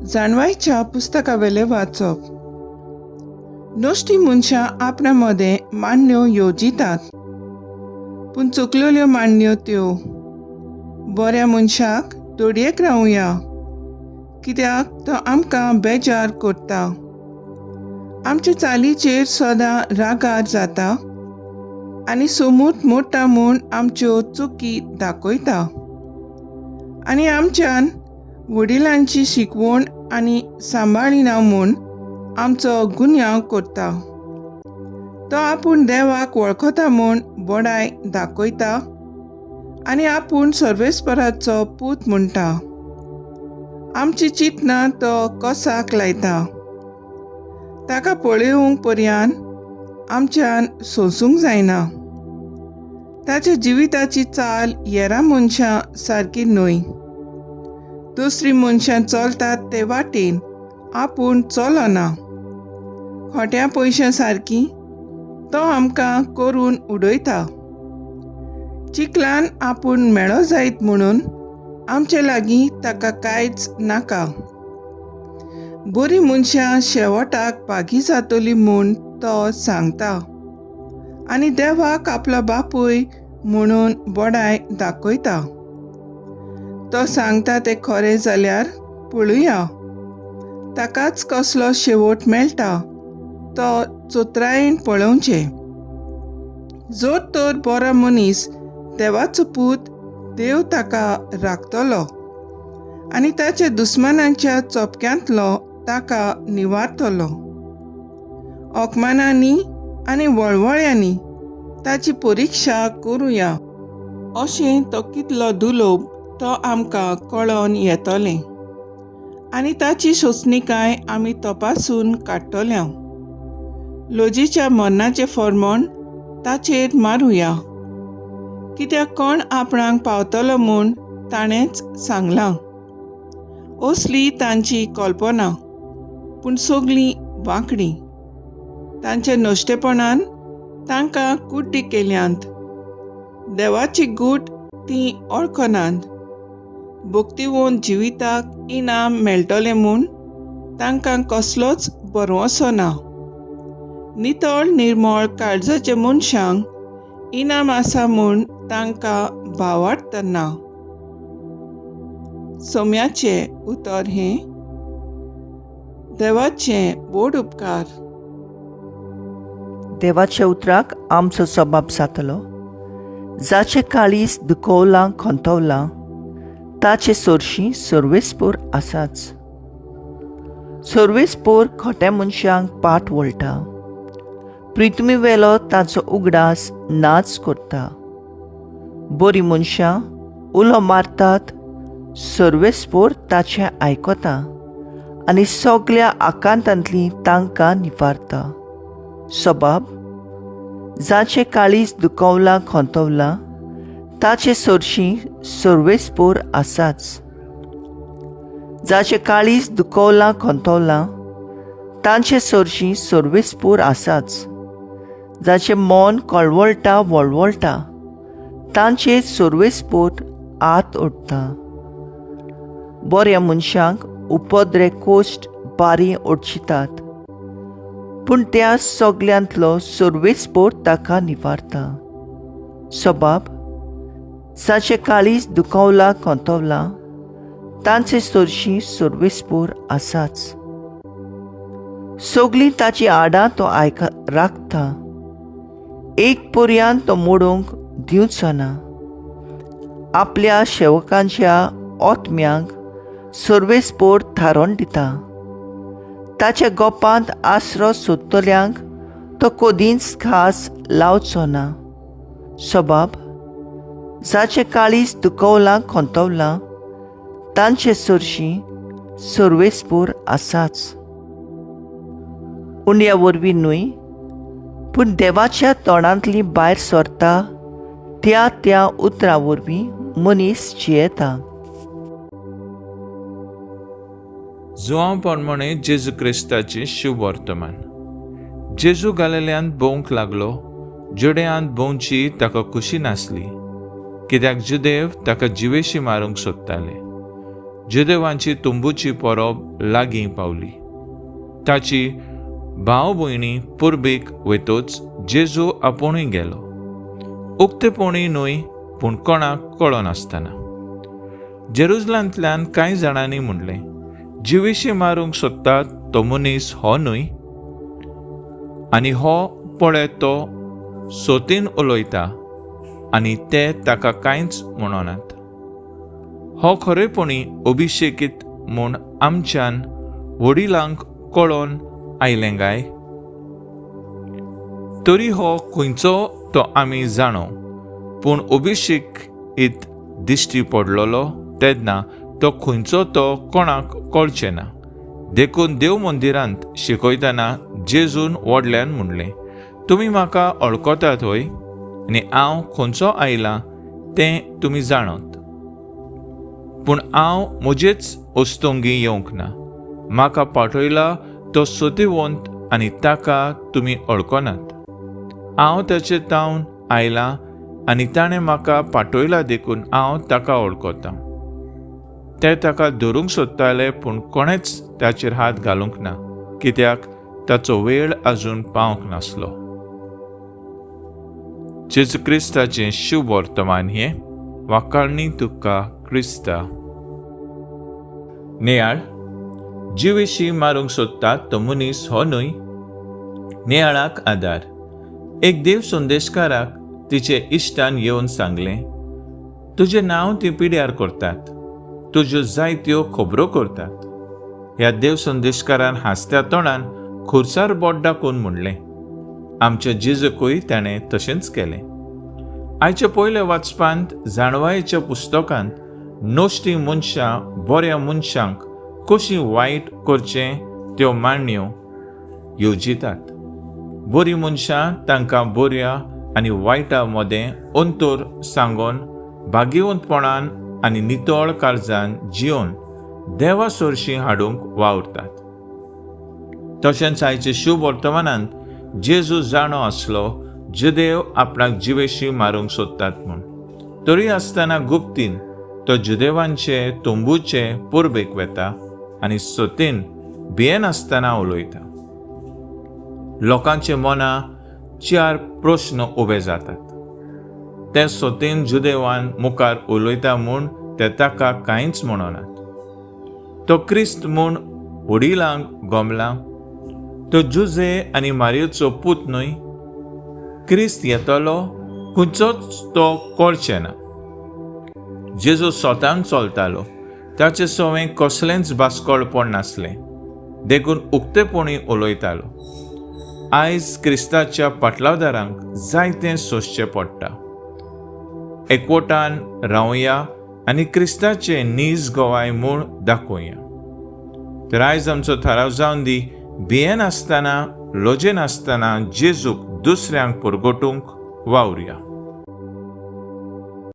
जाणवायच्या पुस्तकावेले वाचप. नोश्टी मनशां आपणा मदें मांडण्यो येवजितात, पूण चुकलेल्यो मांडण्यो त्यो. बऱ्या मनशाक दोडयेक रावुया, कित्याक तो आमकां बेजार करता. आमचे चालीचेर सदां रागार जाता आनी समूट मोडटा म्हूण आमच्यो चुकी दाखयता. आनी आमच्यान वडिलांची शिकवण आनी सांबाळिना म्हूण आमचो गुन्यांव करता. तो आपूण देवाक वळखता म्हूण बडाय दाखयता आनी आपूण सर्वेस्पराचो पूत म्हणटा. आमची चिंतना तो कोसाक लायता. ताका पळयोवंक पर्यान आमच्यान सोंसूंक जायना. ताच्या जिविताची चाल हेरां मनशां सारकी न्हय. दुसरी मनशां चलतात ते वाटेन आपूण चलना. खोट्या पयशां सारकी तो आमकां करून उडयता. चिखलान आपूण मेळो जायत म्हणून आमचे लागीं ताका कांयच नाका. बरीं मनशां शेवटाक पागी जातलीं म्हूण तो सांगता आनी देवाक आपलो बापूय म्हणून बडाय दाखयता. तो सांगता तें खरें जाल्यार पळोवया. ताकाच कसलो शेवट मेळटा तो चोत्रायेन पळोवचें. जर तर बरो मनीस देवाचो पूत, देव ताका राखतलो आनी ताच्या दुस्मानांच्या चोपक्यांतलो ताका निवारतलो. ओकमानांनी आनी वळवळ्यांनी ताची परिक्षा करुया. अशें तो कितलो दुलोभ तो आमकां कळोन येतलें आनी ताची सोंसणीकाय आमी तपासून काडटल्या. लोजीच्या मरणाचें फर्मोण ताचेर मारुया, कित्याक कोण आपणाक पावतलो म्हूण ताणेंच सांगलां. असली तांची कल्पना, पूण सगळीं वांकडी. तांच्या नश्टेपणान तांकां कुड्डी केल्यांत. देवाची गूट तीं वळखनात. भक्तिवंत जिविताक इनाम मेळटलें म्हूण तांकां कसलोच भरवंसो ना. नितळ निर्मळ काळजाच्या मनशांक इनाम आसा म्हूण तांकां भावार्थ ना. सोम्याचें उतर हें: देवाचे व्हड उपकार. देवाच्या उतराक आमचो जबाब जातलो. जाचें काळीज दुखोवलां खोंतवलां, ताचे सोरशीं सर्वेस्पोर आसाच. सर्वेस्पोर खोट्या मनशांक पाट वळटा. प्रितमी वेलो ताचो उगडास नाच करता. बरीं मनशां उलो मारतात, सर्वेस्पोर ताचें आयकता आनी सगळ्या आकांतांतलीं तांकां निवारता. सबाब: जाचें काळीज दुखोवलां खोंतवलां, ताचे सोरशीं सर्वेस्पोर आसाच. जाचें काळीज दुखोवलां खोंतवलां, तांचे सोरशीं सर्वेस्पोर आसाच. जाचें मन कळवळटा वळवळटा, तांचे सर्वेस्पोर आत ओडटा. बऱ्या मनशांक उपद्रे कोश्ट बारी ओडचितात, पूण त्या सगळ्यांतलो सर्वेस्पोर ताका निवारता. सबाब: जाचें काळीज दुखोवलां खोंतवलां, तांचे सोरशीं सर्वेस्पोर आसाच. सगळीं ताची आडां तो राखता. एक पर्यान तो मोडूंक दिवचो ना. आपल्या सेवकांच्या ओतम्यांक सर्वेस्पोर थारोन दिता. ताच्या गोपांत आसरो सोदतल्यांक तो कदींच खास लावचो ना. सबाब: जाचें काळीज दुखोवलां खोंतवलां, तांचे सोरशीं सर्वेस्पोर आसाच. उंड्या वरवीं न्हय, पूण देवाच्या तोंडांतली भायर सरता त्या त्या उतरां वरवीं मनीस जियेता. जुआंव पोरमोणे जेजू क्रिस्ताचें शुभ वर्तमान. जेजू गालिल्यांत भोवंक लागलो. जुडेयांत भोंवची ताका खुशी नासली, कित्याक जुदेव ताका जिवेशी मारूंक सोदताले. जुदेवांची तुंबूची परब लागीं पावली. ताची भाव भयणी पुर्बेक वयतूच जेजू आपुणूय गेलो. उक्तेपणी न्हय, पूण कोणाक कळनासतना. जेरुजलांतल्यान कांय जाणांनी म्हणलें, जिवेशी मारूंक सोदतात तो मनीस हो न्हय, आनी हो पळय तो सोतीन उलयता आनी ते ताका कांयच म्हणनात. हो खरेपणी अभिशेकीत म्हूण आमच्यान वडिलांक कळोवन आयलें काय? तरी हो खंयचो तो आमी जाणो, पूण अभिशेकीत दिश्टी पडलोलो तेन्ना तो खंयचो तो कोणाक कळचें ना. देखून देव मंदिरांत शिकयतना जेजून व्हडल्यान म्हणलें, तुमी म्हाका वळखतात होय, आनी हांव खंयचो आयलां तें तुमी जाणत. पूण हांव म्हजेच ओस्तोंगी येवंक ना. म्हाका पाठयला तो सतीवंत आनी ताका तुमी वळखनात. हांव ताचे तावन आयलां आनी ताणें म्हाका पाठयला देखून हांव ताका वळखतां. ते ताका धरूंक सोदताले, पूण कोणेच ताचेर हात घालूंक ना, कित्याक ताचो वेळ आजून पावंक नासलो. जेजू क्रिस्ताचें शुभ वर्तमान हें वाखाणणी तुका क्रिस्ता. नियाळ, जिवेशी मारूंक सोदतात तो मनीस हो न्हय. नियाळाक आदार. एक देव संदेशकाराक तिचे इश्टान येवन सांगलें, तुजें नांव ती पिड्यार करतात, तुज्यो जायत्यो खबरो करतात. ह्या देव संदेशकारान हांसत्या तोंडान खुर्सार बोट दाखोवन म्हणलें, आमच्या जेजूकूय ताणें तशेंच केलें. आयच्या पयल्या वाचपांत जाणवायेच्या पुस्तकांत नोश्टी मनशां बऱ्या मनशांक कशीं वायट करचें त्यो मांडण्यो येवजितात. बरीं मनशां तांकां बऱ्या आनी वायटा मदें अंतर सांगून भाग्यवंतपणान आनी नितळ काळजान जिवन देवा सरशीं हाडूंक वावरतात. तशेंच आयचे शुभ वर्तमानांत जेजू जाणो आसलो जुदेव आपणाक जिवेशी मारूंक सोदतात म्हूण. तरी आसतना गुप्तीन तो जुदेवांचे तोंबूचे पुर्बेक वेता आनी सोतीन भियेनासतना उलयता. लोकांचे मना 4 प्रस्न उबे जातात. ते सोतीन जुदेवान मुखार उलयता म्हूण ते ताका कांयच म्हणनात. तो क्रिस्त म्हूण वडिलांक गोमला. तो जुजे आनी मारयेचो पूत न्हय. क्रिस्त येतलो खंयचोच तो कळचें ना. जेजू स्वतान चलतालो. ताचे सवें कसलेंच भास्कळपण नासलें. देखून उक्तेपणी उलयतालो. आयज क्रिस्ताच्या पाटलावदारांक जायतें सोंसचें पडटा. एकवटान रावया आनी क्रिस्ताचे नीज गोवाय म्हूण दाखोवया. तर आयज आमचो थाराव जावन दी, भियेनासतना लोजेनासतना जेजूक दुसऱ्यांक परगटूंक वावरया.